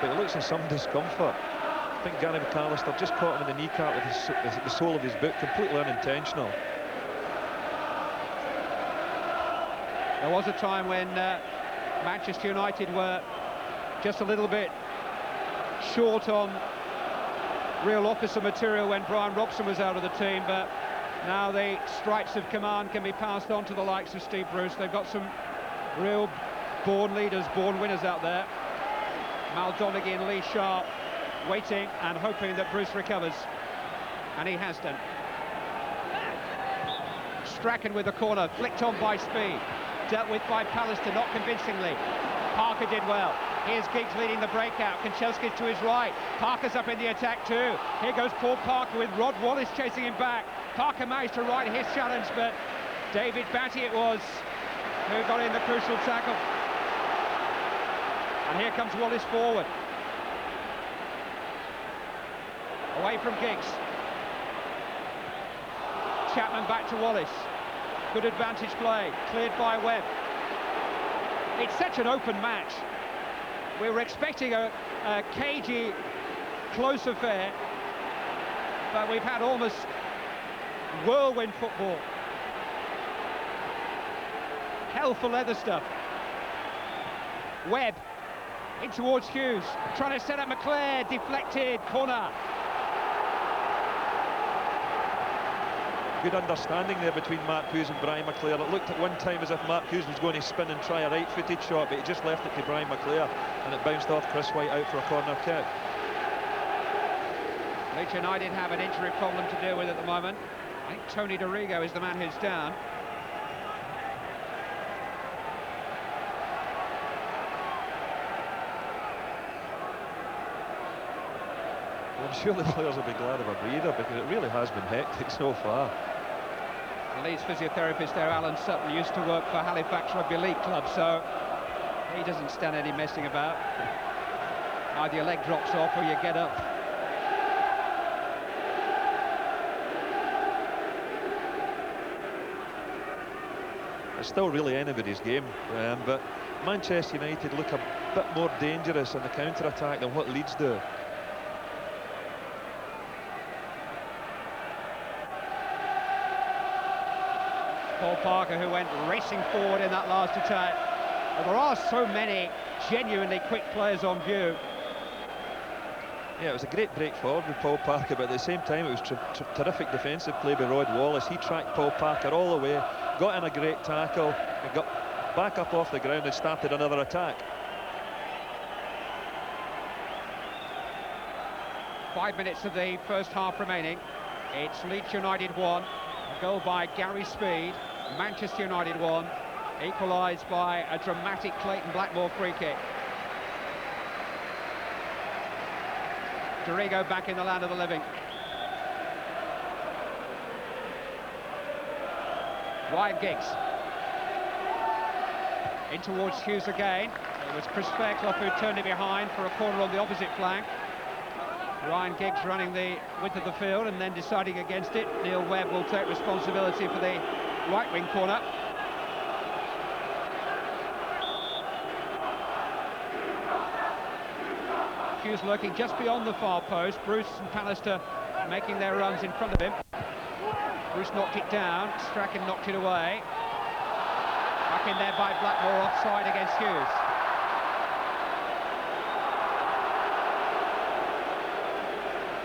but it looks in some discomfort. I think Gary McAllister just caught him in the kneecap with the sole of his boot, completely unintentional. There was a time when Manchester United were just a little bit short on real officer material when Brian Robson was out of the team, but now the stripes of command can be passed on to the likes of Steve Bruce. They've got some real born leaders, born winners out there. Mal Donaghy and Lee Sharp waiting and hoping that Bruce recovers, and he has done. Strachan with the corner, flicked on by Speed. Dealt with by Pallister, not convincingly. Parker did well. Here's Giggs leading the breakout. Kanchelski's to his right. Parker's up in the attack too. Here goes Paul Parker with Rod Wallace chasing him back. Parker managed to ride his challenge, but David Batty it was who got in the crucial tackle. And here comes Wallace forward. Away from Giggs. Chapman back to Wallace. Good advantage play, cleared by Webb. It's such an open match. We were expecting a cagey, close affair, but we've had almost whirlwind football. Hell for leather stuff. Webb in towards Hughes, trying to set up McClair, deflected, corner. Good understanding there between Mark Hughes and Brian McClair. It looked at one time as if Mark Hughes was going to spin and try a right-footed shot, but he just left it to Brian McClair, and it bounced off Chris White out for a corner kick. Leeds United have an injury problem to deal with at the moment. I think Tony Dorigo is the man who's down. Well, I'm sure the players will be glad of a breather, because it really has been hectic so far. The Leeds physiotherapist there, Alan Sutton, used to work for Halifax Rugby League Club, so he doesn't stand any messing about. Either your leg drops off or you get up. It's still really anybody's game, but Manchester United look a bit more dangerous in the counter-attack than what Leeds do. Paul Parker, who went racing forward in that last attack. Well, there are so many genuinely quick players on view. Yeah, it was a great break forward with Paul Parker, but at the same time it was terrific defensive play by Rod Wallace. He tracked Paul Parker all the way, got in a great tackle, and got back up off the ground and started another attack. 5 minutes of the first half remaining. It's Leeds United 1, a goal by Gary Speed. Manchester United 1, equalised by a dramatic Clayton Blackmore free kick. Dorigo back in the land of the living. Ryan Giggs. In towards Hughes again. It was Chris Fairclough who turned it behind for a corner on the opposite flank. Ryan Giggs running the width of the field and then deciding against it. Neil Webb will take responsibility for the right wing corner. Hughes lurking just beyond the far post. Bruce and Pallister making their runs in front of him. Bruce knocked it down. Strachan knocked it away. Back in there by Blackmore, offside against Hughes.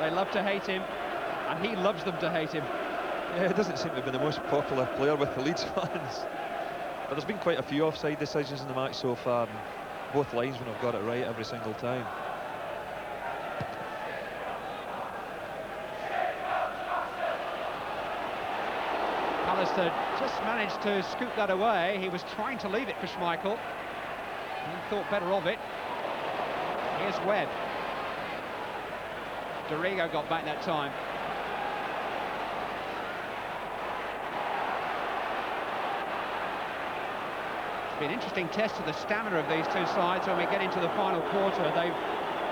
They love to hate him, and he loves them to hate him. Yeah, it doesn't seem to be the most popular player with the Leeds fans. But there's been quite a few offside decisions in the match so far, and both linesmen have got it right every single time. Pallister just managed to scoop that away. He was trying to leave it for Schmeichel. He thought better of it. Here's Webb. Dorigo got back that time. It's been an interesting test of the stamina of these two sides when we get into the final quarter. They've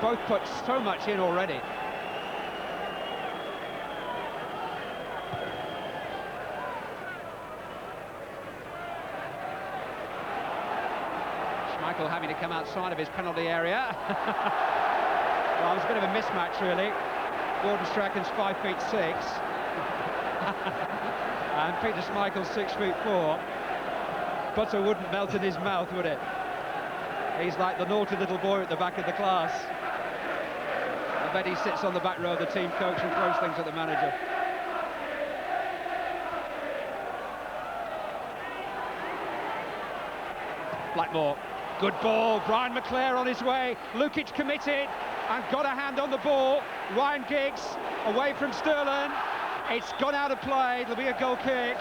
both put so much in already. Schmeichel having to come outside of his penalty area. Well, it was a bit of a mismatch, really. Gordon Strachan's 5'6", and Peter Schmeichel's 6'4". Butter wouldn't melt in his mouth, would it? He's like the naughty little boy at the back of the class. I bet he sits on the back row of the team coach and throws things at the manager. Blackmore, good ball. Brian McClair on his way. Lukic committed and got a hand on the ball. Ryan Giggs away from Sterling. It's gone out of play. There'll be a goal kick.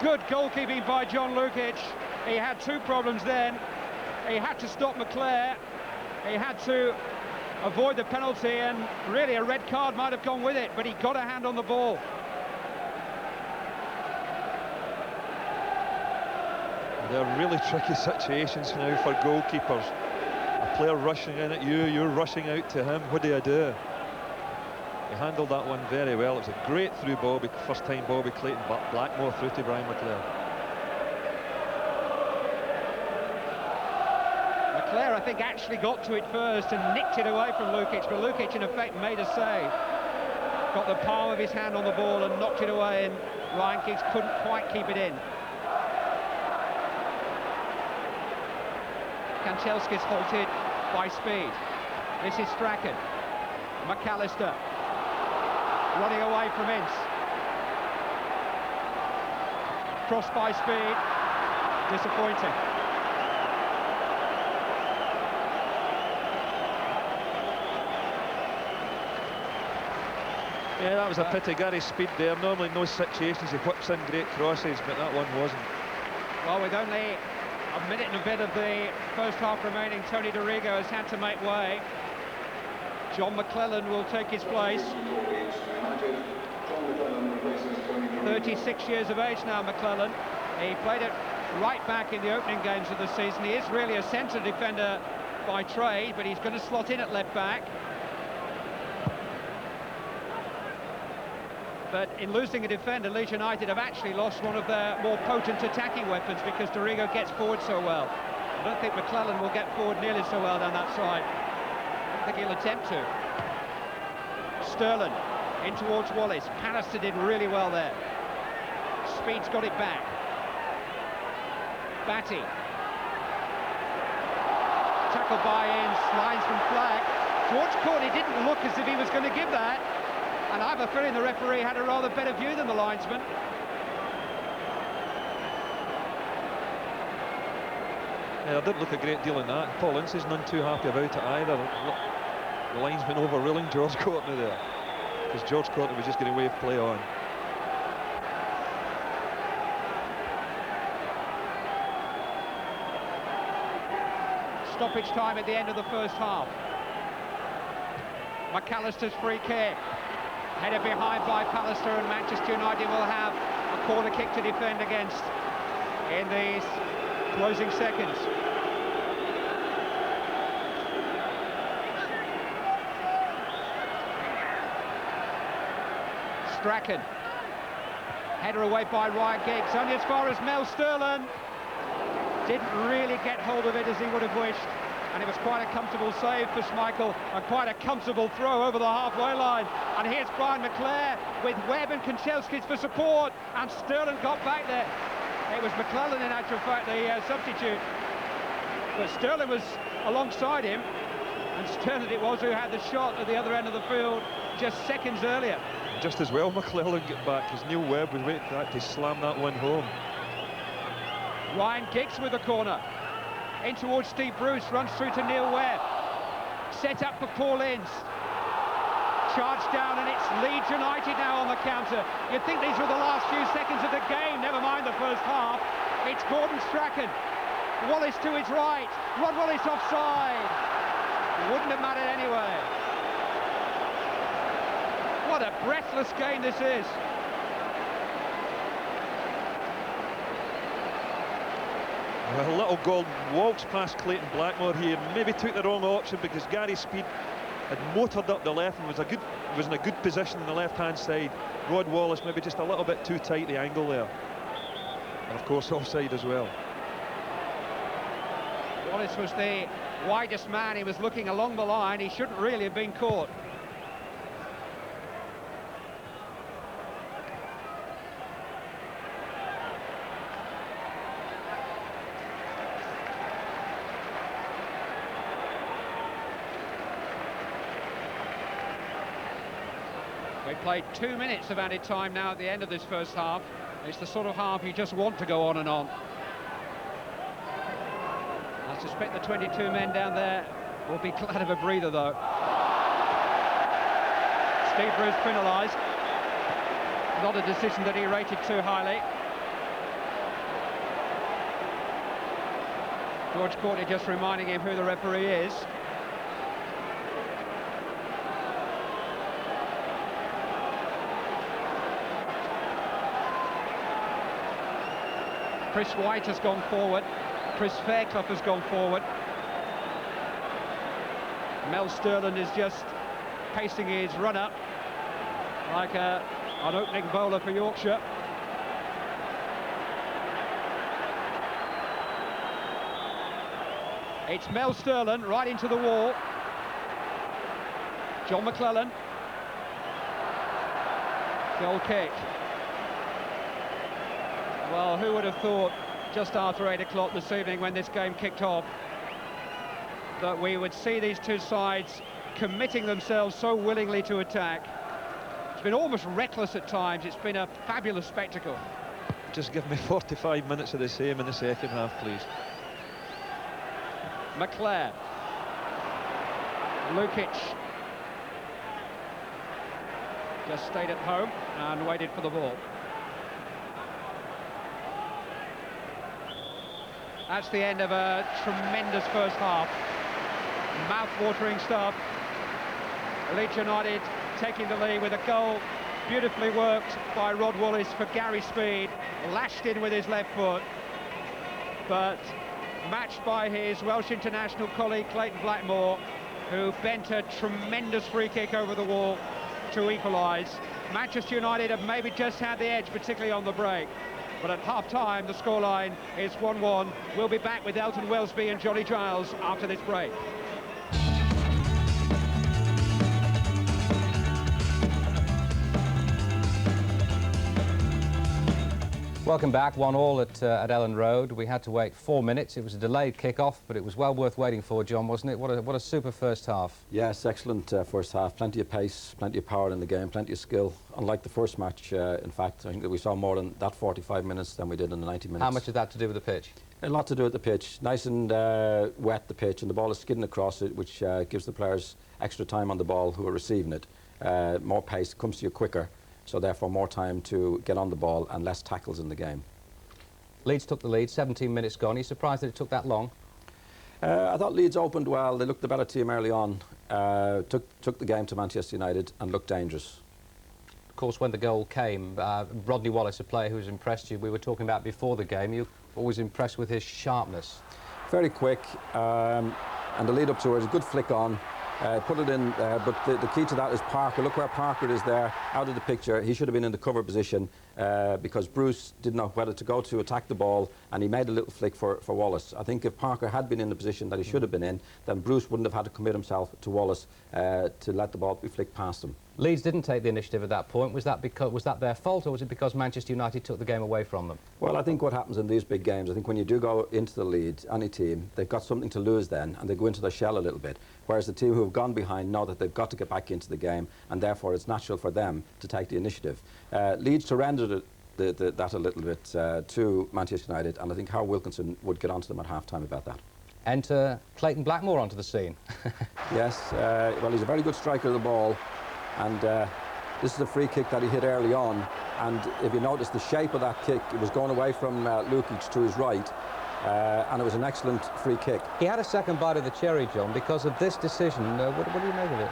Good goalkeeping by John Lukic. He had two problems then. He had to stop McClare. He had to avoid the penalty, and really a red card might have gone with it, but he got a hand on the ball. They're really tricky situations now for goalkeepers. A player rushing in at you, you're rushing out to him. What do you do? He handled that one very well. It was a great through ball, first time Bobby Clayton Blackmore through to Brian McClare. McClare, I think, actually got to it first and nicked it away from Lukic, but Lukic in effect made a save. Got the palm of his hand on the ball and knocked it away, and Ryan Giggs couldn't quite keep it in. Kanchelskis halted by speed. This is Strachan. McAllister running away from Ince. Crossed by speed. Disappointing. Yeah, that was a pity. Gary Speed there. Normally in those situations he whips in great crosses, but that one wasn't. Well, with only a minute and a bit of the first half remaining, Tony Dorigo has had to make way. John McClellan will take his place. 36 years of age now, McClellan. He played it right back in the opening games of the season. He is really a centre defender by trade, but he's going to slot in at left back. But in losing a defender, Leeds United have actually lost one of their more potent attacking weapons, because Dorigo gets forward so well. I don't think McClellan will get forward nearly so well down that side. I don't think he'll attempt to. Sterling in towards Wallace. Pallister did really well there. Speed's got it back. Batty. Tackled by Ince, lines from flag. George Courtney didn't look as if he was going to give that. And I have a feeling the referee had a rather better view than the linesman. Yeah, I didn't look a great deal in that. Paul Ince is none too happy about it either. The linesman overruling George Courtney there, because George Courtney was just going to wave play on. Stoppage time at the end of the first half. McAllister's free kick. Headed behind by Pallister, and Manchester United will have a corner kick to defend against in these closing seconds. Strachan. Header away by Ryan Giggs, only as far as Mel Sterling. Didn't really get hold of it as he would have wished, and it was quite a comfortable save for Schmeichel, and quite a comfortable throw over the halfway line. And here's Brian McClare with Webb and Kanchelskis for support, and Sterling got back there. It was McClellan, in actual fact, the substitute, but Sterling was alongside him, and Sterling it was who had the shot at the other end of the field just seconds earlier. Just as well McClellan got back, because Neil Webb was waiting for that to slam that one home. Ryan Giggs with the corner. In towards Steve Bruce, runs through to Neil Webb. Set up for Paul Ince. Charged down, and it's Leeds United now on the counter. You'd think these were the last few seconds of the game, never mind the first half. It's Gordon Strachan. Wallace to his right. Rod Wallace offside. Wouldn't have mattered anyway. What a breathless game this is. Well, little Golden walks past Clayton Blackmore here, maybe took the wrong option, because Gary Speed had motored up the left and was in a good position on the left-hand side. Rod Wallace maybe just a little bit too tight the angle there, and of course offside as well. Wallace was the widest man. He was looking along the line. He shouldn't really have been caught. We've played 2 minutes of added time now at the end of this first half. It's the sort of half you just want to go on and on. I suspect the 22 men down there will be glad of a breather, though. Steve Bruce penalised. Not a decision that he rated too highly. George Courtney just reminding him who the referee is. Chris White has gone forward. Chris Fairclough has gone forward. Mel Sterland is just pacing his run-up like an opening bowler for Yorkshire. It's Mel Sterland right into the wall. John McClellan. Goal kick. Well, who would have thought just after 8 o'clock this evening when this game kicked off that we would see these two sides committing themselves so willingly to attack. It's been almost reckless at times. It's been a fabulous spectacle. Just give me 45 minutes of the same in the second half, please. McClare. Lukic just stayed at home and waited for the ball. That's the end of a tremendous first half. Mouth-watering stuff. Leeds United taking the lead with a goal beautifully worked by Rod Wallace for Gary Speed, lashed in with his left foot, but matched by his Welsh international colleague Clayton Blackmore, who bent a tremendous free kick over the wall to equalise. Manchester United have maybe just had the edge, particularly on the break. But at half-time, the scoreline is 1-1. We'll be back with Elton Wellesby and Johnny Giles after this break. Welcome back, 1-1 at Ellen Road. We had to wait 4 minutes. It was a delayed kick-off, but it was well worth waiting for, John, wasn't it? What a super first half. Yes, excellent first half. Plenty of pace, plenty of power in the game, plenty of skill. Unlike the first match, in fact, I think that we saw more in that 45 minutes than we did in the 90 minutes. How much is that to do with the pitch? A lot to do with the pitch. Nice and wet, the pitch, and the ball is skidding across it, which gives the players extra time on the ball who are receiving it. More pace, comes to you quicker. So therefore more time to get on the ball and less tackles in the game. Leeds took the lead, 17 minutes gone. Are you surprised that it took that long? I thought Leeds opened well. They looked the better team early on. Took the game to Manchester United and looked dangerous. Of course, when the goal came, Rodney Wallace, a player who's impressed you, we were talking about before the game, you're always impressed with his sharpness. Very quick, and the lead up to it, a good flick on. Put it in there, but the key to that is Parker. Look where Parker is there, out of the picture. He should have been in the cover position because Bruce didn't know whether to go to attack the ball, and he made a little flick for Wallace. I think if Parker had been in the position that he should have been in, then Bruce wouldn't have had to commit himself to Wallace to let the ball be flicked past him. Leeds didn't take the initiative at that point. Was that their fault, or was it because Manchester United took the game away from them? Well, I think what happens in these big games, I think when you do go into the lead, any team, they've got something to lose then, and they go into their shell a little bit. Whereas the team who have gone behind know that they've got to get back into the game, and therefore it's natural for them to take the initiative. Leeds surrendered that a little bit to Manchester United, and I think Howard Wilkinson would get onto them at half-time about that. Enter Clayton Blackmore onto the scene. Yes, well, he's a very good striker of the ball, and this is a free kick that he hit early on, and if you notice the shape of that kick, it was going away from Lukic to his right, and it was an excellent free kick. He had a second bite of the cherry, John, because of this decision. What do you make of it?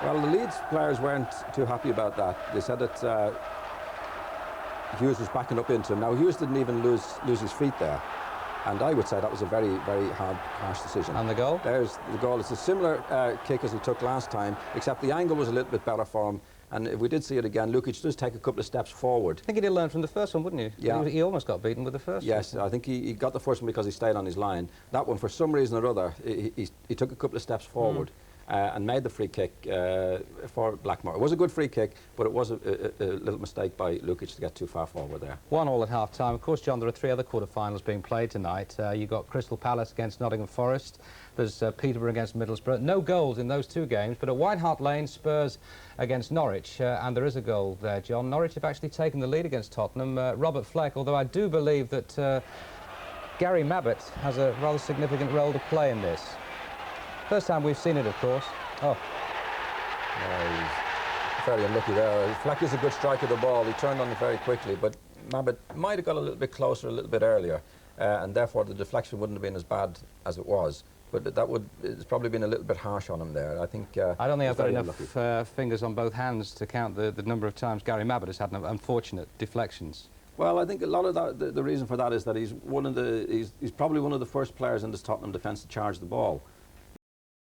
Well, the Leeds players weren't too happy about that. They said that Hughes was backing up into him. Now, Hughes didn't even lose his feet there, and I would say that was a very, very harsh decision. And the goal? There's the goal. It's a similar kick as he took last time, except the angle was a little bit better for him. And if we did see it again, Lukic does take a couple of steps forward. I think he did learn from the first one, wouldn't he? Yeah. He almost got beaten with the first one. Yes, I think he got the first one because he stayed on his line. That one, for some reason or other, he took a couple of steps forward and made the free kick for Blackmore. It was a good free kick, but it was a little mistake by Lukic to get too far forward there. 1-1 at half-time. Of course, John, there are 3 other quarter-finals being played tonight. You've got Crystal Palace against Nottingham Forest. There's Peterborough against Middlesbrough. No goals in those 2 games, but at White Hart Lane, Spurs against Norwich, and there is a goal there, John. Norwich have actually taken the lead against Tottenham. Robert Fleck, although I do believe that Gary Mabbutt has a rather significant role to play in this. First time we've seen it, of course. Oh. He's very unlucky there. Fleck is a good striker of the ball. He turned on it very quickly, but Mabbutt might have got a little bit closer a little bit earlier. and therefore the deflection wouldn't have been as bad as it was. But it's probably been a little bit harsh on him there. I think. I don't think I've got enough fingers on both hands to count the number of times Gary Mabbutt has had unfortunate deflections. Well, I think a lot of that, the reason for that is that he's probably one of the first players in this Tottenham defence to charge the ball.